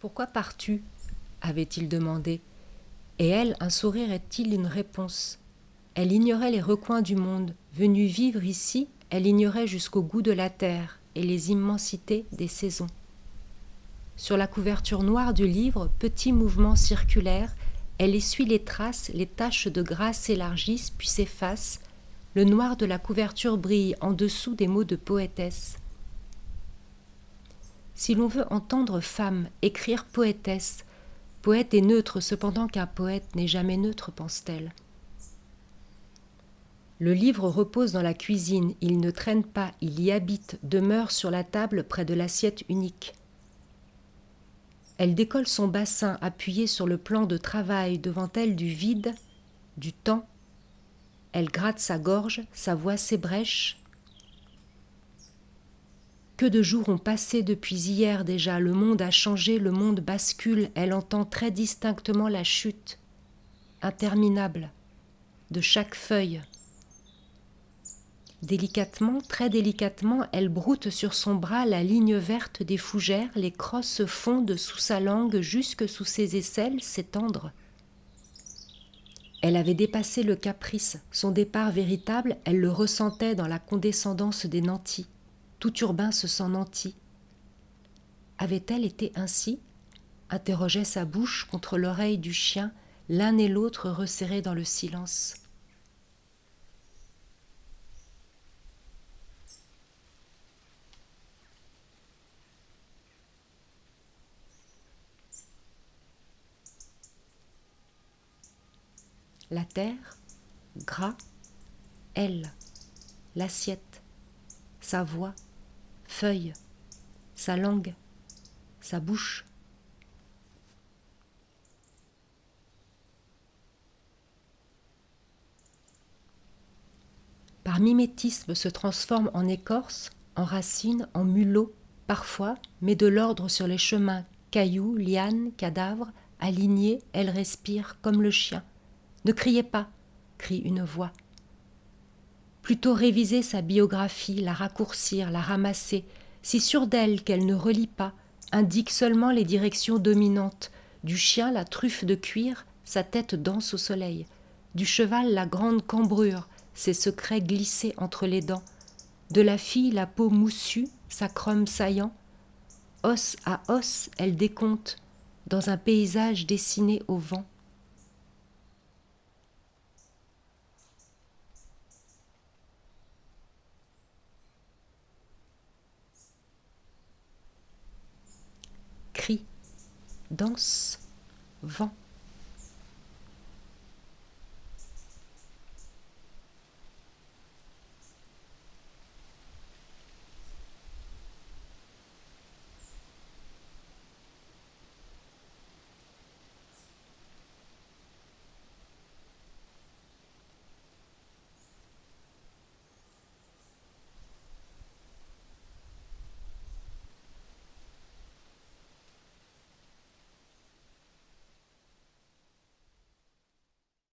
Pourquoi pars-tu ? Avait-il demandé. Et elle, un sourire est-il une réponse ? Elle ignorait les recoins du monde. Venue vivre ici, elle ignorait jusqu'au goût de la terre et les immensités des saisons. Sur la couverture noire du livre, petit mouvement circulaire, elle essuie les traces, les taches de gras s'élargissent puis s'effacent. Le noir de la couverture brille en dessous des mots de poétesse. Si l'on veut entendre femme, écrire poétesse, poète est neutre cependant qu'un poète n'est jamais neutre, pense-t-elle. Le livre repose dans la cuisine, il ne traîne pas, il y habite, demeure sur la table près de l'assiette unique. Elle décolle son bassin appuyé sur le plan de travail devant elle du vide, du temps. Elle gratte sa gorge, sa voix s'ébrèche. Que de jours ont passé depuis hier déjà, le monde a changé, le monde bascule, elle entend très distinctement la chute, interminable, de chaque feuille. Délicatement, très délicatement, elle broute sur son bras la ligne verte des fougères, les crosses fondent sous sa langue jusque sous ses aisselles s'étendre. Elle avait dépassé le caprice, son départ véritable, elle le ressentait dans la condescendance des nantis. Tout urbain se sent nanti. Avait-elle été ainsi ? Interrogeait sa bouche contre l'oreille du chien, l'un et l'autre resserrés dans le silence. La terre, gras, elle, l'assiette, sa voix, feuille, sa langue, sa bouche. Par mimétisme se transforme en écorce, en racine, en mulot, parfois, met de l'ordre sur les chemins, cailloux, lianes, cadavres, alignés, elle respire comme le chien. Ne criez pas, crie une voix. Plutôt réviser sa biographie, la raccourcir, la ramasser, si sûre d'elle qu'elle ne relie pas, indique seulement les directions dominantes. Du chien, la truffe de cuir, sa tête danse au soleil. Du cheval, la grande cambrure, ses secrets glissés entre les dents. De la fille, la peau moussue, sa crome saillant. Os à os, elle décompte, dans un paysage dessiné au vent. Cri, danse, vent.